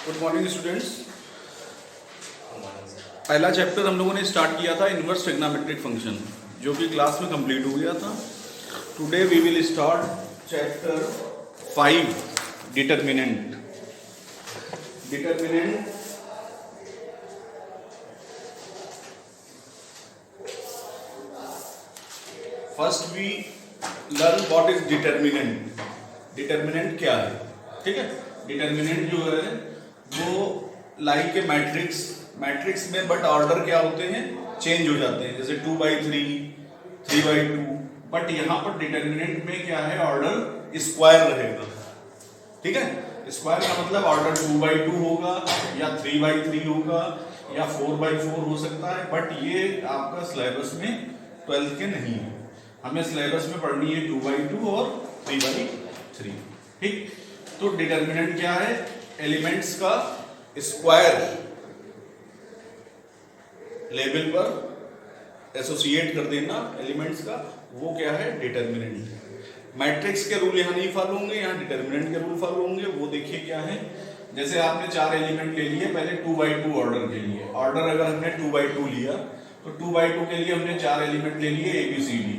Good morning students. पहला chapter हम लोगों ने स्टार्ट किया था इनवर्स ट्रिग्नोमेट्रिक फंक्शन, जो कि क्लास में कंप्लीट हो गया था। Today we will start chapter 5 determinant. Determinant first we learn what is determinant. Determinant क्या है? ठीक है, डिटरमिनेंट जो है वो लाइक ए मैट्रिक्स में बट ऑर्डर क्या होते हैं, चेंज हो जाते हैं, जैसे 2/3, 3/2। बट यहाँ पर डिटरमिनेंट में क्या है, ऑर्डर स्क्वायर रहेगा। ठीक है, स्क्वायर का मतलब ऑर्डर 2/2 होगा या 3/3 होगा या 4/4 हो सकता है। बट ये आपका सिलेबस में 12th के नहीं है। हमें सिलेबस में पढ़नी है 2/2 और 3/3। ठीक, तो डिटरमिनेंट क्या है, एलिमेंट्स का स्क्वायर लेवल पर एसोसिएट कर देना एलिमेंट्स का, वो क्या है, डिटरमिनेंट। मैट्रिक्स के रूल यहाँ नहीं फॉलो होंगे, यहाँ डिटरमिनेंट के रूल फॉलो होंगे। वो देखिए क्या है, जैसे आपने 4 एलिमेंट ले लिए पहले 2/2 ऑर्डर के लिए। ऑर्डर अगर हमने 2/2 लिया तो 2/2 के लिए हमने 4 एलिमेंट ले लिए ABCD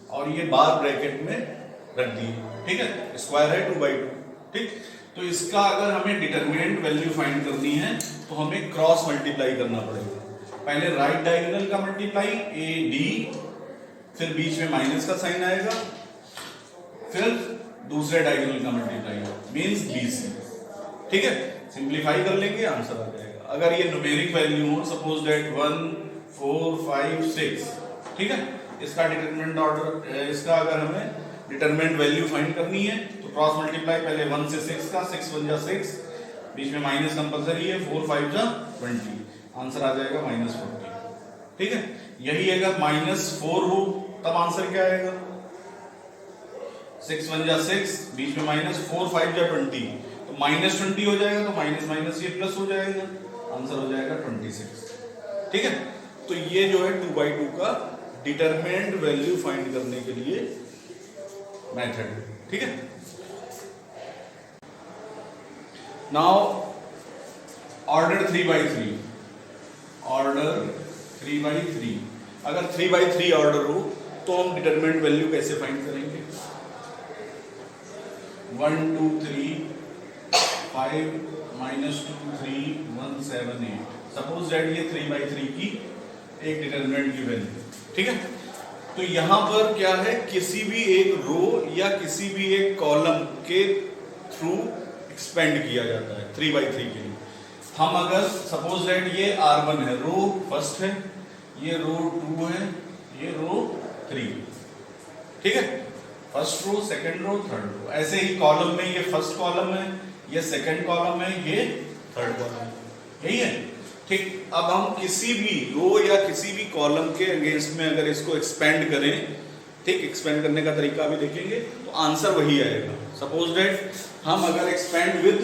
और ये बार ब्रैकेट में रख दिए। ठीक है, स्क्वायर है 2/2। ठीक, तो इसका अगर हमें डिटरमिनेंट वैल्यू फाइंड करनी है तो हमें क्रॉस मल्टीप्लाई करना पड़ेगा। पहले राइट डायगोनल का मल्टीप्लाई AD, फिर बीच में माइनस का साइन आएगा, फिर दूसरे डायगोनल का मल्टीप्लाई मींस BC। ठीक है, सिंपलीफाई कर लेंगे, आंसर आ जाएगा। अगर ये न्यूमेरिक वैल्यू हो, सपोज दैट 1 4 5 6, ठीक है, इसका डिटरमिनेंट ऑर्डर, इसका अगर हमें डिटरमिनेंट वैल्यू फाइंड करनी है तो क्रॉस मल्टीप्लाई पहले 1 से 6 का, 6 1 जा 6, बीच में माइनस कंपलसरी है, 4 5 जा 20, आंसर आ जाएगा -40। ठीक है, यही अगर -4 हो तब आंसर क्या आएगा, 6 1 जा 6, बीच में माइनस, 4 5 जा 20, तो -20 हो जाएगा, तो माइनस माइनस ये प्लस हो जाएगा, आंसर हो जाएगा 26। ठीक है, तो ये जो है 2/2 का डिटरमिनेंट वैल्यू फाइंड करने के लिए मेथड। ठीक है, नाउ ऑर्डर 3/3, ऑर्डर 3/3। अगर 3/3 ऑर्डर हो तो हम डिटरमिनेंट वैल्यू कैसे फाइंड करेंगे, 1 2 3 5 -2 3 1 7 8। सपोज दैट ये 3/3 की एक डिटरमिनेंट की वैल्यू। ठीक है, तो यहां पर क्या है, किसी भी एक रो या किसी भी एक कॉलम के थ्रू एक्सपेंड किया जाता है 3/3 के लिए। हम अगर सपोज दैट ये R1 है, रो फर्स्ट है, ये रो 2 है, ये रो 3। ठीक है, first row, second row, third row. ऐसे ही कॉलम में ये फर्स्ट कॉलम है, ये सेकंड कॉलम है, ये थर्ड कॉलम है, यही है। ठीक, अब हम किसी भी रो या किसी भी कॉलम के अगेंस्ट में अगर इसको एक्सपेंड करें, ठीक, एक्सपेंड करने का तरीका भी देखेंगे, तो आंसर वही आएगा। सपोज दैट हम अगर एक्सपेंड विद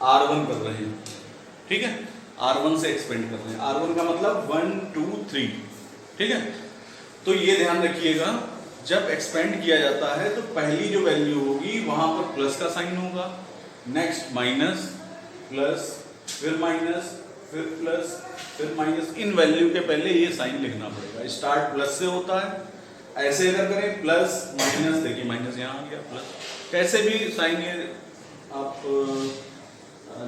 R1 कर रहे हैं, ठीक है, R1 से एक्सपेंड कर रहे हैं, R1 का मतलब 1 2 3। ठीक है, तो ये ध्यान रखिएगा, जब एक्सपेंड किया जाता है तो पहली जो वैल्यू होगी वहां पर प्लस का साइन होगा, नेक्स्ट माइनस, प्लस, फिर माइनस, फिर प्लस, फिर माइनस। इन वैल्यू के पहले ये साइन लिखना पड़ेगा। स्टार्ट प्लस से होता है, ऐसे अगर करें प्लस माइनस, देखिए माइनस यहाँ आ गया, प्लस, कैसे भी साइन ये आप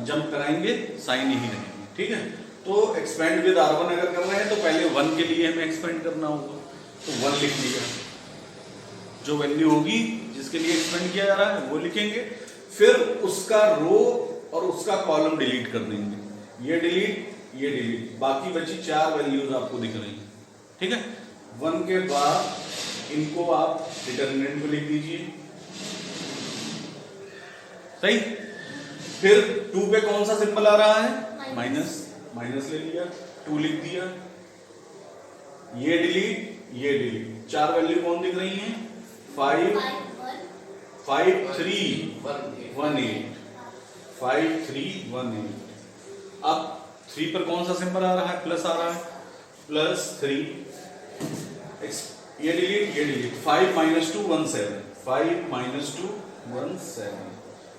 जंप कराएंगे साइन यही रहेंगे। ठीक है, तो एक्सपेंड विद R1 अगर कर रहे हैं तो पहले 1 के लिए हमें एक्सपेंड करना होगा, तो 1 लिख लिया, जो वैल्यू होगी जिसके लिए एक्सपेंड किया जा रहा है वो लिखेंगे, फिर उसका रो और उसका कॉलम डिलीट कर देंगे, ये डिलीट, ये डिलीट, बाकी बची 4 वैल्यूज आपको दिख रही हैं। ठीक है, 1 के बाद इनको आप डिटरमिनेंट में लिख दीजिए, सही। फिर 2 पे कौन सा सिंबल आ रहा है, माइनस, माइनस ले लिया, 2 लिख दिया, ये डिलीट, ये डिलीट, 4 वैल्यू कौन दिख रही हैं, 5 5 3 1 8, 5 3 1 8। अब 3 पर कौन सा सिंबल आ रहा है, प्लस आ रहा है, +3, ये डिलीट, ये डिलीट, 5 - 2 1 7, 5 - 2 17।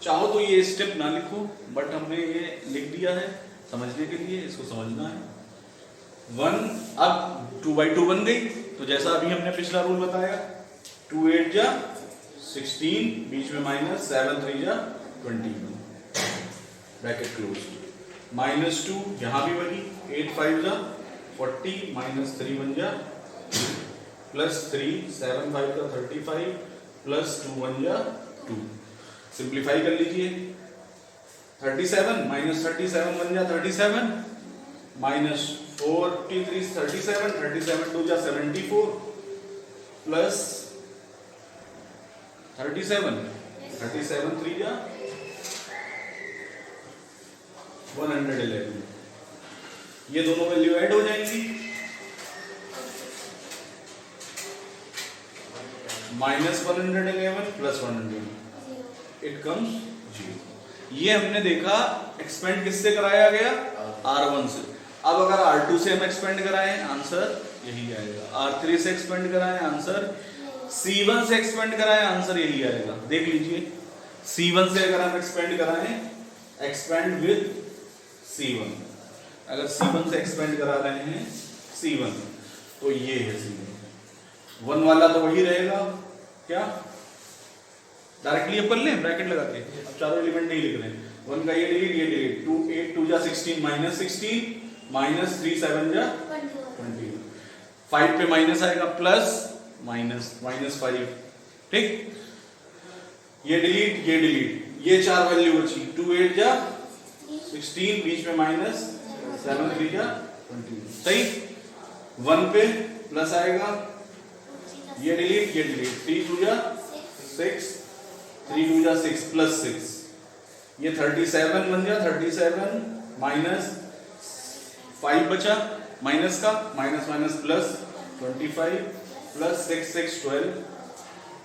चाहो तो ये स्टेप ना लिखो, बट हमने ये लिख दिया है समझने के लिए, इसको समझना है। 1 अब 2/2 बन गई, तो जैसा अभी हमने पिछला रूल बताया, 2 8 जा 16, बीच में माइनस, 7 3 जा 21, ब्रैकेट क्लोज, -2 यहाँ भी वही, 8 5 जा 40, -3 बन जा +3, 7 5 का 35, +2 बन जा 2। सिंप्लीफाई कर लीजिए, 37 -37 बन जा 37, -43 37, 37 2 जा 74, प्लस 37 3 जा 111। ये दोनों वैल्यू ऐड हो जाएंगी, -111 + 100, इट कम्स 0। ये हमने देखा एक्सपेंड किससे कराया गया, R1 से। अब अगर R2 से हम एक्सपेंड कराएं, आंसर यही आएगा। R3 से एक्सपेंड कराएं, आंसर C1 से एक्सपेंड कराएं, आंसर यही आएगा। देख लीजिए, C1 से अगर हम एक्सपेंड कराएं, एक्सपेंड विद C1, अगर C1 से एक्सपेंड करा रहे हैं C1, तो ये है C1। 1 वाला तो वही रहेगा, क्या डायरेक्टली अपन लें ब्रैकेट लगा के, अब चारों एलिमेंट नहीं लिख रहे हैं। 1 का ये डिलीट, 2 8 2 जा 16, -16, -3 7 जा 20, 5 पे माइनस आएगा, प्लस -5, ठीक। ये डिलीट, ये 4 वैल्यू बची, 2 8 जा 16, बीच में -7 3 जा 20, सही। 1 पे प्लस आएगा, ये डिलीट, 3 2 जा 6, 3 2 जा 6, +6, ये 37 बन गया, 37 -5 बचा, माइनस का minus plus 25, plus 6 6 12,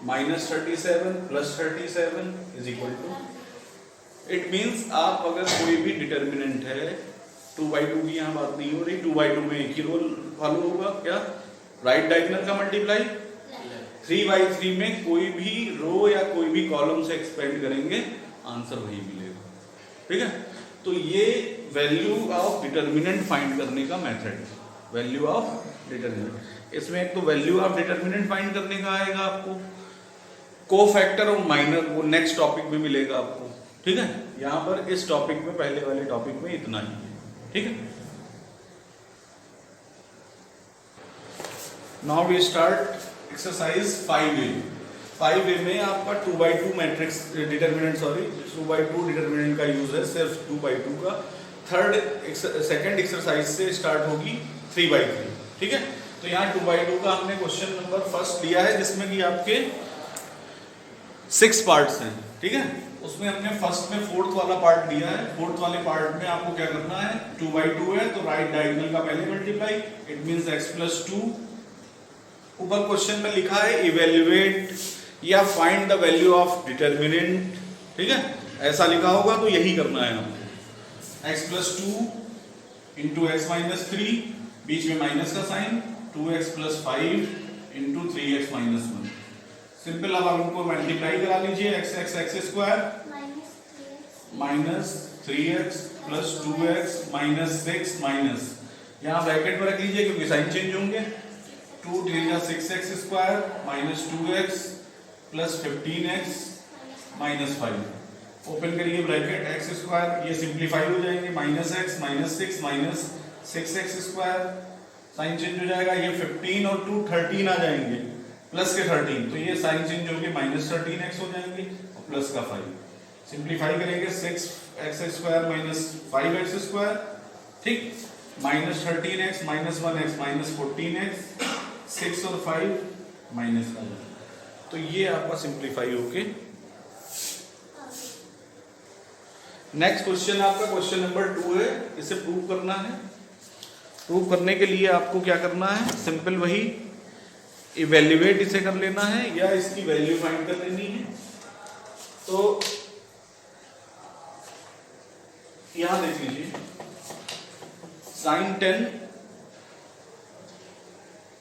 -37 + 37 = it means आप अगर कोई भी डिटर्मिनेंट है, 2/2 की यहाँ बात नहीं हो रही, 2/2 में एक ही रूल फॉलो होगा, क्या, राइट डायगोनल का मल्टीप्लाई, 3/3 में कोई भी रो या कोई भी कॉलम से एक्सपेंड करेंगे, आंसर वही मिलेगा, ठीक है। तो ये वैल्यू ऑफ डिटर्मिनेंट फाइंड करने का मेथड है, वैल्यू ऑफ डिटर्मिनेंट। इसमें एक तो वैल्यू ऑफ डिटर्मिनेंट फाइंड करने का आएगा आपको, कोफैक्टर और माइनर वो नेक्स्ट टॉपिक में मिलेगा आपको, ठीक है। यहाँ पर इस टॉपिक में, पहले वाले टॉपिक में इतना ही है, ठीक है। Now we start exercise 5A। 5A में आपका 2/2 मैट्रिक्स डिटर्मिनेंट, 2/2 डिटर्मिनेंट का यूज है, सिर्फ 2/2 का। सेकंड एक्सरसाइज से स्टार्ट होगी 3/3, ठीक है। तो यहाँ 2/2 का हमने क्वेश्चन नंबर फर्स्ट लिया है, जिसमें कि आपके 6 पार्ट्स हैं, ठीक है। उसमें हमने फर्स्ट में 4th वाला पार्ट लिया है। 4th वाले पार्ट में आपको क्या करना है, 2/2 है तो राइट डायगोनल का पहले मल्टीप्लाई, इट मींस x + 2। ऊपर क्वेश्चन में लिखा है इवेल्युएट या find the value of determinant, ठीक है, ऐसा लिखा होगा, तो यही करना है हमको। x + 2 × x - 3, बीच में माइनस का साइन, 2x + 5 × 3x - 1। सिंपल, अब आप उनको मल्टीप्लाई करा लीजिए, x - 3x + 2x -6 माइनस, यहाँ ब्रैकेट में रख लीजिए क्योंकि साइन चेंज होंगे, 2 3 जा 6x² -2x + 15x -5, ओपन करिए ब्रैकेट, x², ये सिंप्लीफाई हो जाएंगे, -x -6 -6x², साइन चेंज हो जाएगा, ये 15 और 2 13 आ जाएंगे, प्लस के 13, तो ये साइन चेंज होंगे, -13x हो जाएंगे और प्लस का 5। सिंप्लीफाई करेंगे, 6x² -5x², ठीक, -13x -1x -14x, 6 और 5 माइनस का, तो ये आपका सिंप्लीफाई होके। नेक्स्ट क्वेश्चन आपका क्वेश्चन नंबर 2 है, इसे प्रूव करना है। प्रूव करने के लिए आपको क्या करना है, सिंपल वही इवेल्युएट इसे कर लेना है या इसकी वैल्यू फाइंड कर लेनी है। तो यहां देख लीजिए, sin 10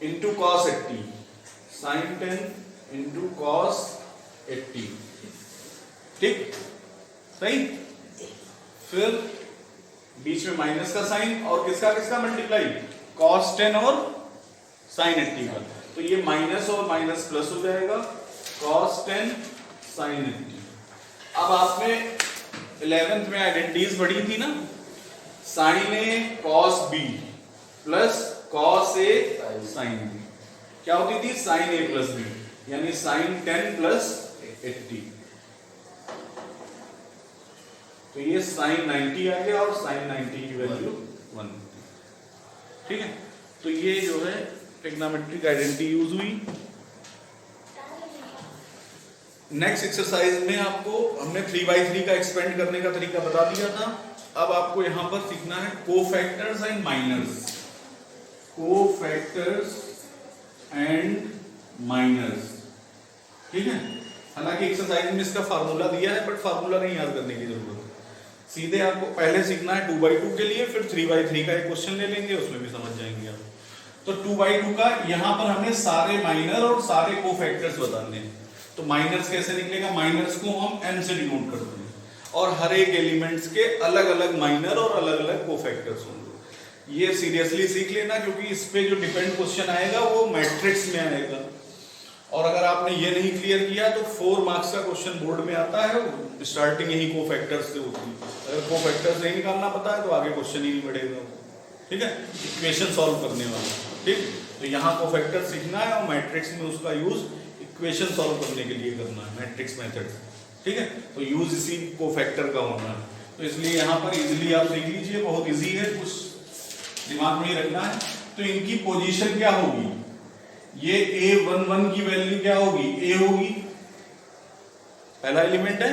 × cos 80, sin 10 × cos 80, ठीक, सही। फिर बीच में माइनस का साइन और किसका किसका मल्टीप्लाई, cos 10 और sin 80 का। तो ये माइनस और माइनस प्लस हो जाएगा, cos 10 sin 80। अब आपने 11th में आइडेंटिटीज पढ़ी थी ना, sin A cos B plus cos A sin B क्या होती थी, sin A प्लस B, यानी sin 10 प्लस 80। तो ये sin 90 आ गया और sin 90 की वैल्यू 1। ठीक है, तो ये जो है ट्रिग्नोमेट्रिक आइडेंटिटी यूज हुई। नेक्स्ट एक्सरसाइज में आपको हमने 3/3 का एक्सपेंड करने का तरीका बता दिया था। अब आपको यहां पर सीखना है cofactors and minors, cofactors and minors. ठीक है, हालांकि एक्सरसाइज में इसका फार्मूला दिया है, बट फार्मूला नहीं याद करने की जरूरत है, सीधे आपको पहले सीखना है 2/2 के लिए, फिर 3/3 का एक क्वेश्चन ले लेंगे, उसमें भी समझ जाएंगे आप। तो 2/2 का यहां पर हमें सारे माइनर और सारे कोफैक्टर्स बताने हैं। तो माइनर्स कैसे निकलेगा, माइनर्स को हम m से डिनोट करते हैं और हर एक एलिमेंट्स के अलग अलग माइनर और अलग अलग कोफैक्टर्स होंगे। ये सीरियसली सीख लेना, क्योंकि इस पे जो डिपेंड क्वेश्चन आएगा वो मैट्रिक्स में आएगा, और अगर आपने ये नहीं क्लियर किया तो 4 मार्क्स का क्वेश्चन बोर्ड में आता है, स्टार्टिंग यही कोफैक्टर्स से होती है। अगर कोफैक्टर्स नहीं निकालना पता है तो आगे क्वेश्चन ही नहीं बढ़ेगा। ठीक है, इक्वेशन सॉल्व करने वाला। ठीक, तो यहाँ कोफैक्टर सीखना है और मैट्रिक्स में उसका यूज इक्वेशन सॉल्व करने के लिए करना है, मैट्रिक्स मेथड। ठीक है, तो यूज इसी कोफैक्टर का होना है। तो इसलिए यहाँ पर इजीली आप देख लीजिए, बहुत इजी है, कुछ दिमाग में ही रखना है। तो इनकी पोजीशन क्या होगी, ये A11 की वैल्यू क्या होगी, A होगी, पहला एलिमेंट है।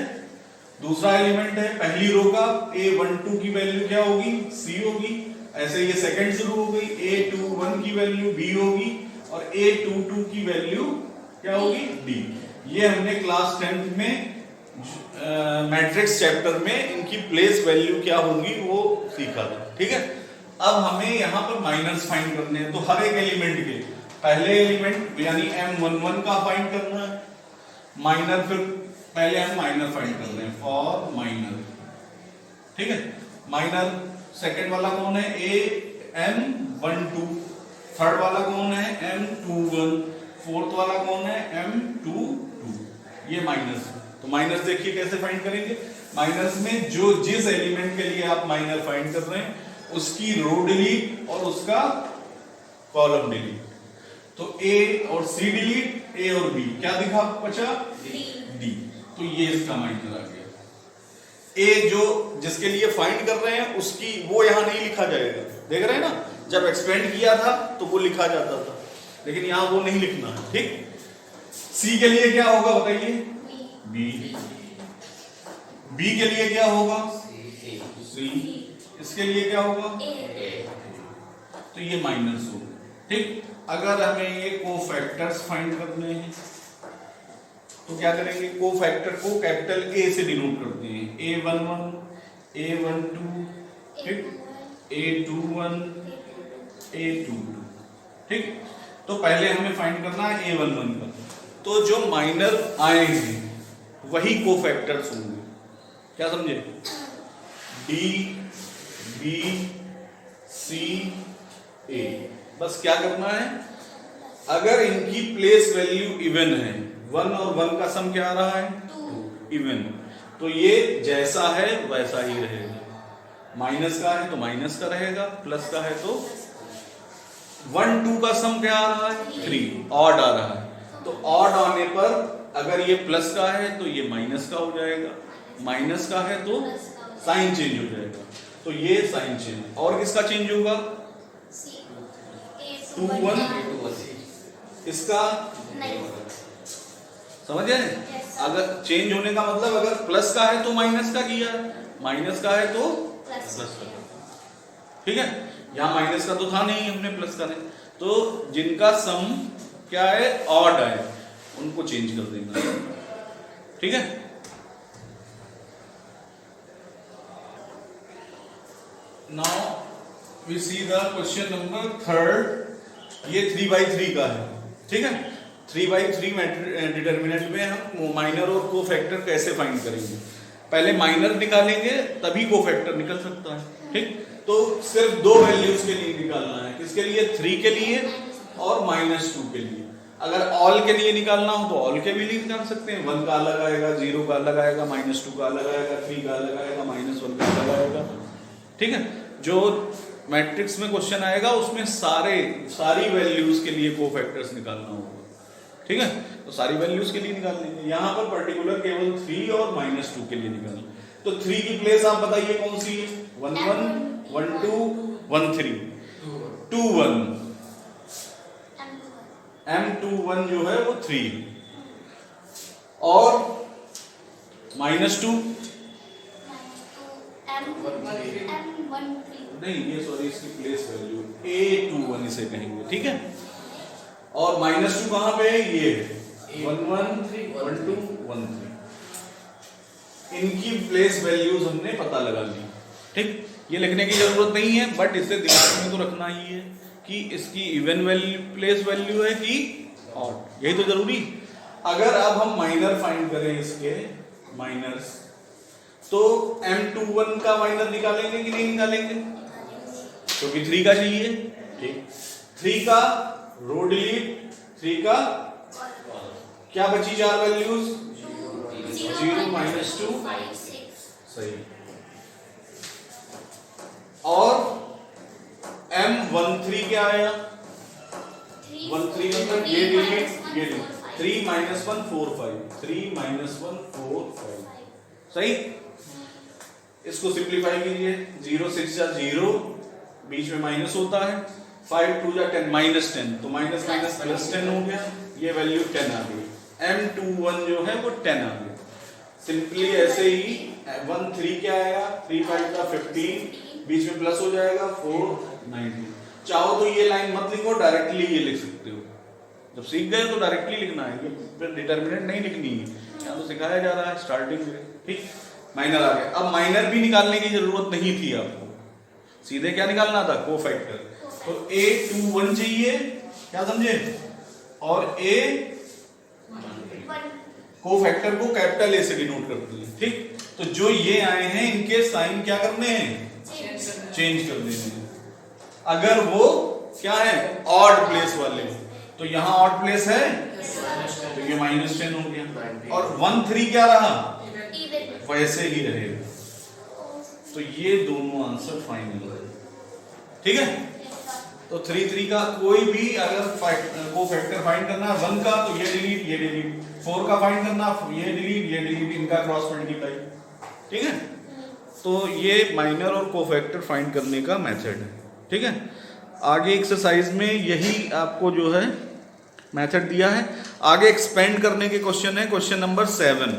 दूसरा एलिमेंट है पहली रो का, A12 की वैल्यू क्या होगी, C होगी। ऐसे ये सेकंड शुरू हो गई, A21 की वैल्यू B होगी और A22 की वैल्यू क्या होगी, D। ये हमने क्लास 10th में मैट्रिक्स चैप्टर में इनकी प्लेस वैल्यू क्या होंगी वो सीखा था। ठीक है, अब हमें यहाँ पर माइनस फाइंड करने हैं। तो हर एक एलिमेंट के पहले एलिमेंट यानी M11 का फाइंड करना है, माइनर फिर पहले हम माइनर फाइंड कर रहे हैं फॉर माइनर। ठीक है, माइनर सेकंड वाला कौन है, M12, थर्ड वाला कौन है, M21, फोर्थ वाला कौन है, M22। ये माइनस। तो माइनस देखिए कैसे फाइंड करेंगे। माइनस में जो जिस एलिमेंट के लिए आप माइनर फाइंड कर रहे हैं उसकी रो डिलीट और उसका कॉलम डिलीट। तो A और C डिलीट, A और B क्या दिखा बचा, D। तो ये इसका माइनर आ गया। A जो जिसके लिए फाइंड कर रहे हैं उसकी वो यहां नहीं लिखा जाएगा, देख रहे हैं ना, जब एक्सपेंड किया था तो वो लिखा जाता था, लेकिन यहां वो नहीं लिखना है। ठीक, C के लिए क्या होगा बताइए, B। B के लिए क्या होगा, C। इसके लिए क्या होगा, तो ये माइनस होगा। ठीक, अगर हमें ये कोफैक्टर्स फाइंड करने हैं तो क्या करेंगे, कोफैक्टर को कैपिटल A से डिनोट करते हैं, A11, A12, ठीक, A21, A22। ठीक, तो पहले हमें फाइंड करना है A11 का। तो जो माइनर आएंगे वही कोफैक्टर्स होंगे, क्या समझे, D, B, C, A। बस क्या करना है, अगर इनकी प्लेस वैल्यू इवन है, 1 और 1 का सम क्या आ रहा है, 2, इवन, तो ये जैसा है वैसा ही रहेगा। माइनस का है तो माइनस का रहेगा, प्लस का है तो 1, 2 का सम क्या आ रहा है, 3, ऑड आ रहा है। तो ऑड आने पर अगर ये प्लस का है तो ये माइनस का हो जाएगा, माइनस का है तो साइन चेंज हो जाएगा। तो ये साइन चेंज, और किसका चेंज होगा, 2, 1, इसका समझ गए। अगर चेंज होने का मतलब अगर प्लस का है तो माइनस का किया, माइनस का है तो प्लस का। ठीक है, यहां माइनस का तो था नहीं, हमने प्लस का नहीं, तो जिनका सम क्या है, ऑड है, उनको चेंज कर देंगे। ठीक है, now we see the question number 3rd। ये 3/3 का है। ठीक है, 3/3 डिटर्मिनेंट में हम माइनर और को फैक्टर कैसे फाइंड करेंगे? पहले माइनर निकालेंगे तभी को फैक्टर निकल सकता है। ठीक, तो सिर्फ दो वैल्यूज के लिए निकालना है। किसके लिए? 3 के लिए और -2 के लिए। अगर ऑल के लिए निकालना हो तो ऑल के भी लिए निकाल सकते हैं। 1 का अलग आएगा, 0 का अलग आएगा, -2 का अलग आएगा, 3 का अलग आएगा, -1 का अलग आएगा। ठीक है, जो मैट्रिक्स में क्वेश्चन आएगा उसमें सारी वैल्यूज के लिए कोफैक्टर्स निकालना होगा। ठीक है, तो सारी वैल्यूज के लिए निकाल लेंगे। यहां पर पर्टिकुलर केवल 3 और -2 के लिए निकालना। तो 3 की प्लेस आप बताइए कौन सी है? 1 1 1 2 1 3 2 1 M21 जो है वो 3 और -2 नहीं, ये सॉरी इसकी प्लेस वैल्यू A21 इसे कहेंगे। ठीक है, और -2 कहां पे है? ये 1 1 1 2 1 3। इनकी प्लेस वैल्यूज हमने पता लगा ली। ठीक, ये लिखने की जरूरत नहीं है, बट इसे दिमाग में तो रखना ही है कि इसकी इवन वैल्यू प्लेस वैल्यू है कि ऑड, यही तो जरूरी। अगर अब हम माइनर फाइंड करें इसके माइनर्स, तो M21 का माइनर निकालेंगे कि नहीं निकालेंगे? क्योंकि 3 का चाहिए। ठीक, 3 का रो डिलीट, 3 का क्या बची? 4 वैल्यूज 0 -2 सही, और M13 क्या आया? 13 मतलब ये डिलीट, ये डिलीट, 3 -1 4 5 3 -1 4 5 सही। इसको सिंप्लीफाई कीजिए। 0 6 जा 0, बीच में माइनस होता है, 5 2 जा 10 -10, तो माइनस माइनस प्लस 10 हो गया, ये वैल्यू 10 आ गई। M21 जो है वो 10 आ गया। सिंपली ऐसे ही 1 3 क्या आएगा? 3 5 का 15, बीच में प्लस हो जाएगा 4 19। चाहो तो ये लाइन मत लिखो, डायरेक्टली ये लिख सकते हो। जब सीख गए तो डायरेक्टली लिखना है, फिर डिटर्मिनेंट नहीं लिखनी है, यहाँ तो सिखाया जा रहा है स्टार्टिंग में। ठीक, माइनर आ गया। अब माइनर भी निकालने की जरूरत नहीं थी आपको, सीधे क्या निकालना था? कोफैक्टर। तो A21 चाहिए, क्या समझे? और A कोफैक्टर को कैपिटल A से डिनोट करते हैं। ठीक, तो जो ये आए हैं इनके साइन क्या करने हैं? चेंज कर देने हैं। अगर वो क्या है? ऑड प्लेस वाले, तो यहां ऑड प्लेस है तो ये -10 हो गया, और 1 3 क्या रहा? वैसे ही रहेगा। तो ये दोनों आंसर फाइनल है। ठीक है, तो 3 3 का कोई भी अगर कोफैक्टर फाइंड करना है 1 का तो ये डिलीट, ये डिलीट, 4 का फाइंड करना ये डिलीट, ये डिलीट, इनका क्रॉस मल्टीप्लाई। ठीक है, तो ये माइनर और कोफैक्टर फाइंड करने का मेथड है। ठीक है, आगे एक्सरसाइज में यही आपको जो है मेथड दिया है। आगे एक्सपेंड करने के क्वेश्चन है, क्वेश्चन नंबर 7।